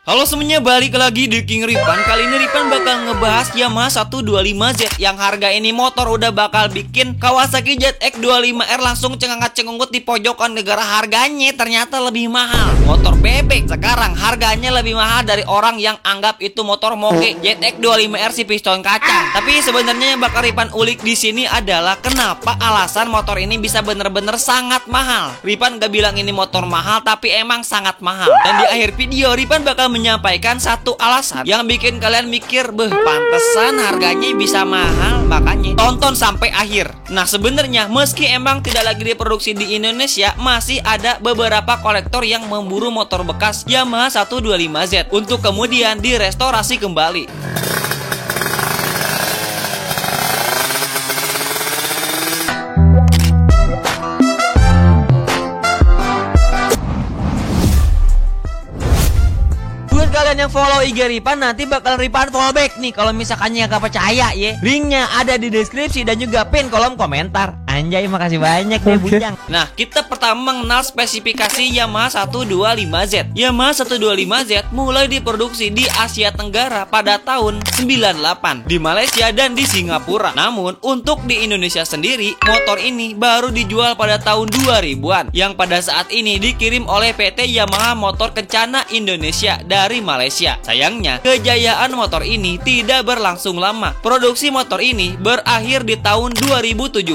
Halo semuanya, balik lagi di King Ripan. Kali ini Ripan bakal ngebahas Yamaha 125Z yang harga ini motor udah bakal bikin Kawasaki ZX25R langsung cengengat-cengungut di pojokan negara. Harganya ternyata lebih mahal. Motor bebek sekarang harganya lebih mahal dari orang yang anggap itu motor moge ZX25R si piston kaca. Tapi sebenarnya yang bakal Ripan ulik di sini adalah kenapa alasan motor ini bisa bener-bener sangat mahal. Ripan gak bilang ini motor mahal, tapi emang sangat mahal. Dan di akhir video Ripan bakal menyampaikan satu alasan yang bikin kalian mikir, beh, pantesan harganya bisa mahal. Makanya tonton sampai akhir. Nah, sebenarnya meski emang tidak lagi diproduksi di Indonesia, masih ada beberapa kolektor yang memburu motor bekas Yamaha 125Z untuk kemudian direstorasi kembali. Kalian yang follow IG Ripan nanti bakal Ripan follow back nih kalau misalkannya gak percaya ya. Linknya ada di deskripsi dan juga pin kolom komentar. Anjay, makasih banyak deh Bujang. Nah, kita pertama mengenal spesifikasi Yamaha 125Z. Yamaha 125Z mulai diproduksi di Asia Tenggara pada tahun 98 di Malaysia dan di Singapura. Namun untuk di Indonesia sendiri, motor ini baru dijual pada tahun 2000-an yang pada saat ini dikirim oleh PT Yamaha Motor Kencana Indonesia dari Malaysia. Sayangnya, kejayaan motor ini tidak berlangsung lama. Produksi motor ini berakhir di tahun 2017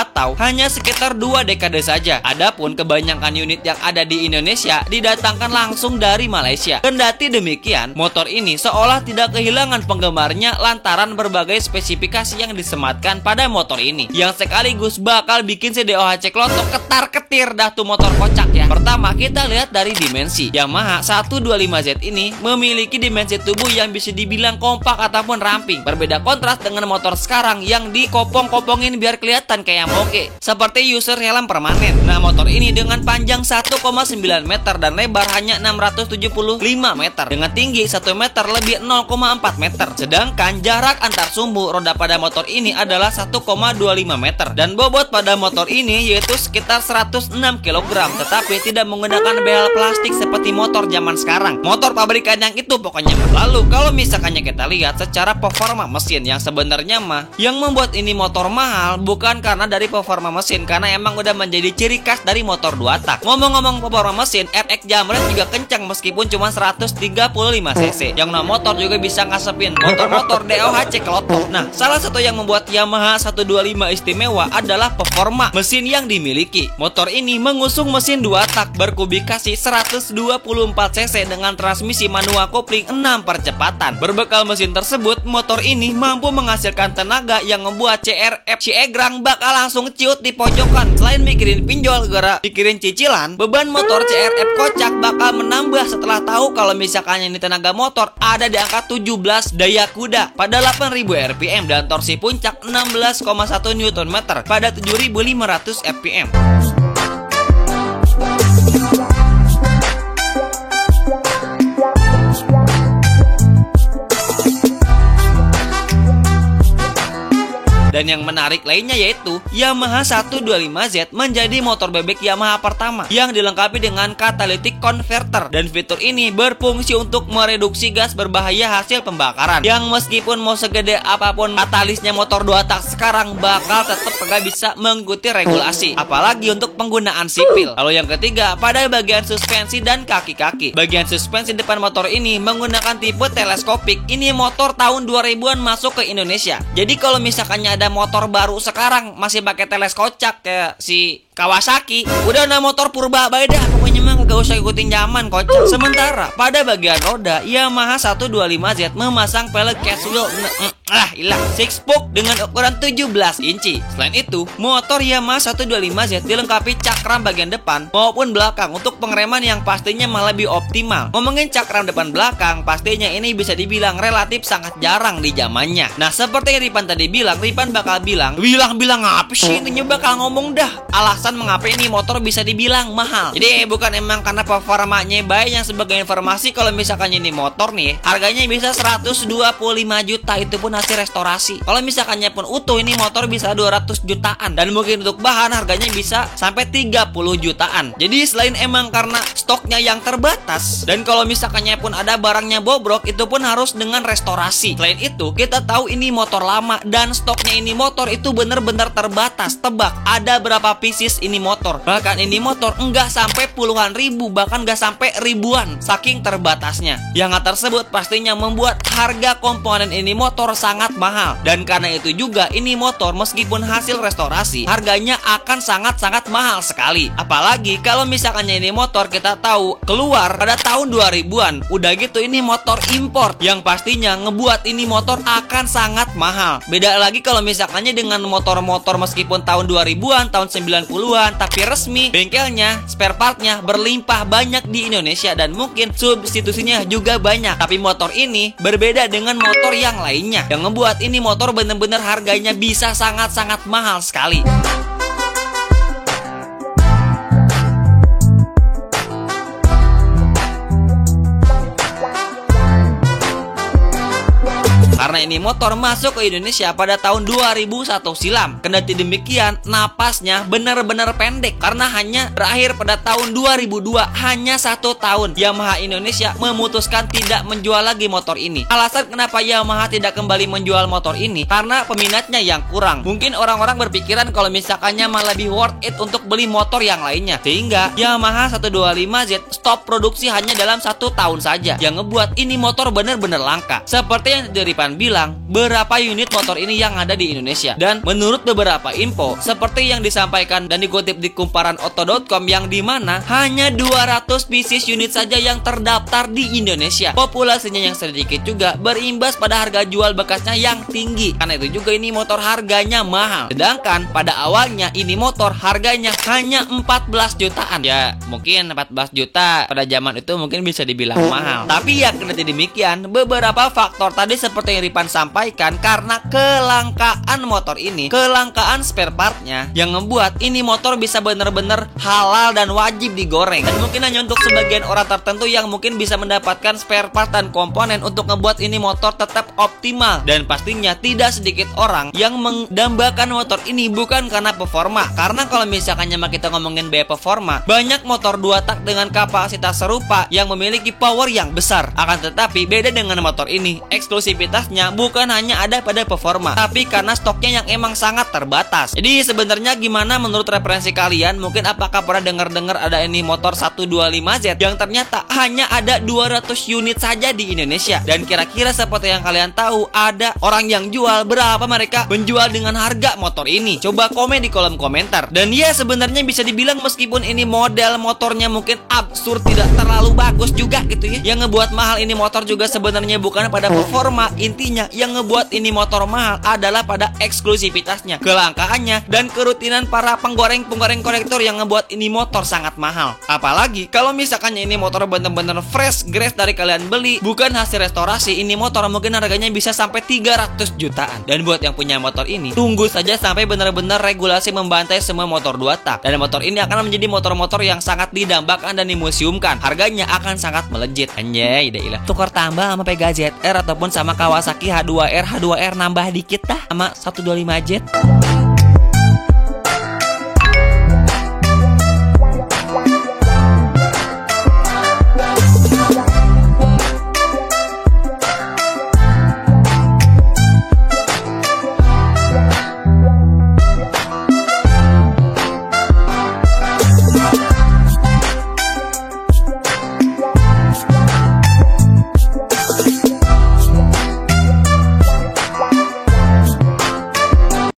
atau hanya sekitar 2 dekade saja. Adapun kebanyakan unit yang ada di Indonesia didatangkan langsung dari Malaysia. Kendati demikian, motor ini seolah tidak kehilangan penggemarnya lantaran berbagai spesifikasi yang disematkan pada motor ini, yang sekaligus bakal bikin si DOHC Klotok ketar-ketir dah tuh motor kocak ya. Pertama, kita lihat dari dimensi. Yamaha 125Z ini memiliki dimensi tubuh yang bisa dibilang kompak ataupun ramping. Berbeda kontras dengan motor sekarang yang dikopong-kopongin biar kelihatan kayak moge, seperti user helm permanen. Nah, motor ini dengan panjang 1,9 meter dan lebar hanya 675 meter dengan tinggi 1 meter lebih 0,4 meter. Sedangkan jarak antar sumbu roda pada motor ini adalah 1,25 meter dan bobot pada motor ini yaitu sekitar 106 kg, tetapi tidak menggunakan behel plastik seperti motor zaman sekarang. Motor pabrikan yang itu pokoknya. Lalu kalau misalkannya kita lihat secara performa mesin, yang sebenarnya mah yang membuat ini motor mahal bukan karena dari performa mesin, karena emang udah menjadi ciri khas dari motor 2 tak. Ngomong-ngomong performa mesin, RX Jamret juga kencang meskipun cuma 135 cc. Yang nah motor juga bisa ngasepin motor-motor DOHC Klotok. Nah, salah satu yang membuat Yamaha 125 istimewa adalah performa mesin yang dimiliki. Motor ini mengusung mesin 2 tak berkubikasi 124 cc dengan transmisi manual kopling 6 percepatan. Berbekal mesin tersebut, motor ini mampu menghasilkan tenaga yang membuat CRF si Egrang bakal langsung ciut di pojokan. Selain mikirin pinjol gara mikirin cicilan, beban motor CRF kocak bakal menambah setelah tahu kalau misalkan ini tenaga motor ada di angka 17 daya kuda pada 8000 rpm dan torsi puncak 16,1 Nm pada 7500 fpm. Dan yang menarik lainnya yaitu Yamaha 125Z menjadi motor bebek Yamaha pertama yang dilengkapi dengan catalytic converter, dan fitur ini berfungsi untuk mereduksi gas berbahaya hasil pembakaran yang meskipun mau segede apapun katalisnya motor 2 tak sekarang bakal tetap gak bisa mengikuti regulasi, apalagi untuk penggunaan sipil. Lalu yang ketiga, pada bagian suspensi dan kaki-kaki. Bagian suspensi depan motor ini menggunakan tipe teleskopik. Ini motor tahun 2000-an masuk ke Indonesia. Jadi kalau misalkannya ada motor baru sekarang masih pakai teles kocak kayak si Kawasaki, udah ada motor purba beda, pokoknya mah gak usah ikutin zaman kocak. Sementara pada bagian roda, Yamaha 125Z memasang pelek casual hilang 6 spoke dengan ukuran 17 inci. Selain itu, motor Yamaha 125Z dilengkapi cakram bagian depan maupun belakang untuk pengereman yang pastinya malah lebih optimal. Ngomongin cakram depan belakang, pastinya ini bisa dibilang relatif sangat jarang di zamannya. Nah, seperti yang Ripan tadi bilang, Ripan bakal bilang apa sih intinya bakal ngomong dah alasan mengapa ini motor bisa dibilang mahal. Jadi bukan emang karena performanya baik. Yang sebagai informasi, kalau misalkan ini motor nih harganya bisa 125 juta, itu pun hasil restorasi. Kalau misalkannya pun utuh, ini motor bisa 200 jutaan. Dan mungkin untuk bahan harganya bisa sampai 30 jutaan. Jadi selain emang karena stoknya yang terbatas, dan kalau misalkannya pun ada barangnya bobrok, itu pun harus dengan restorasi. Selain itu, kita tahu ini motor lama dan stoknya ini motor itu bener-bener terbatas. Tebak, ada berapa pieces ini motor? Bahkan ini motor enggak sampai puluhan ribu, bahkan enggak sampai ribuan, saking terbatasnya. Yang hal tersebut pastinya membuat harga komponen ini motor sangat mahal. Dan karena itu juga ini motor meskipun hasil restorasi, harganya akan sangat-sangat mahal sekali. Apalagi kalau misalkannya ini motor kita tahu keluar pada tahun 2000-an. Udah gitu ini motor import yang pastinya ngebuat ini motor akan sangat mahal. Beda lagi kalau misalkannya dengan motor-motor meskipun tahun 2000-an, tahun 90-an, tapi resmi, bengkelnya, spare partnya berlimpah banyak di Indonesia dan mungkin substitusinya juga banyak. Tapi motor ini berbeda dengan motor yang lainnya, yang ngebuat ini motor bener-bener harganya bisa sangat-sangat mahal sekali. Karena ini motor masuk ke Indonesia pada tahun 2001 silam. Kendati demikian, napasnya benar-benar pendek karena hanya berakhir pada tahun 2002, hanya 1 tahun. Yamaha Indonesia memutuskan tidak menjual lagi motor ini. Alasan kenapa Yamaha tidak kembali menjual motor ini karena peminatnya yang kurang. Mungkin orang-orang berpikiran kalau misalkannya malah lebih worth it untuk beli motor yang lainnya. Sehingga Yamaha 125Z stop produksi hanya dalam 1 tahun saja, yang ngebuat ini motor benar-benar langka. Seperti yang dari bilang berapa unit motor ini yang ada di Indonesia. Dan menurut beberapa info seperti yang disampaikan dan dikutip di kumparanauto.com, yang dimana hanya 200 pieces unit saja yang terdaftar di Indonesia. Populasinya yang sedikit juga berimbas pada harga jual bekasnya yang tinggi. Karena itu juga ini motor harganya mahal. Sedangkan pada awalnya ini motor harganya hanya 14 jutaan. Ya mungkin 14 juta pada zaman itu mungkin bisa dibilang mahal. Tapi ya kendati demikian, beberapa faktor tadi seperti yang Ripan sampaikan, karena kelangkaan motor ini, kelangkaan spare partnya, yang ngebuat ini motor bisa bener-bener halal dan wajib digoreng. Dan mungkin hanya untuk sebagian orang tertentu yang mungkin bisa mendapatkan spare part dan komponen untuk ngebuat ini motor tetap optimal. Dan pastinya tidak sedikit orang yang mendambakan motor ini bukan karena performa. Karena kalau misalkannya kita ngomongin biaya performa, banyak motor 2 tak dengan kapasitas serupa yang memiliki power yang besar. Akan tetapi beda dengan motor ini, eksklusivitasnya bukan hanya ada pada performa, tapi karena stoknya yang emang sangat terbatas. Jadi sebenarnya gimana menurut referensi kalian? Mungkin apakah pernah dengar-dengar ada ini motor 125Z yang ternyata hanya ada 200 unit saja di Indonesia? Dan kira-kira seperti yang kalian tahu, ada orang yang jual, berapa mereka menjual dengan harga motor ini? Coba komen di kolom komentar. Dan ya sebenarnya bisa dibilang meskipun ini model motornya mungkin absurd, tidak terlalu bagus juga gitu ya, yang ngebuat mahal ini motor juga sebenarnya bukan pada performa. Intinya yang ngebuat ini motor mahal adalah pada eksklusivitasnya, kelangkaannya, dan kerutinan para penggoreng-penggoreng kolektor yang ngebuat ini motor sangat mahal. Apalagi kalau misalkannya ini motor bener-bener fresh grass dari kalian beli, bukan hasil restorasi, ini motor mungkin harganya bisa sampai 300 jutaan. Dan buat yang punya motor ini, tunggu saja sampai bener-bener regulasi membantai semua motor 2 tak. Dan motor ini akan menjadi motor-motor yang sangat didambakan dan dimuseumkan. Harganya akan sangat melejit. Anjay, ilah. Tukar tambah sama Pegazi ZR ataupun sama Kawasaki H2R nambah dikit dah sama 125Z.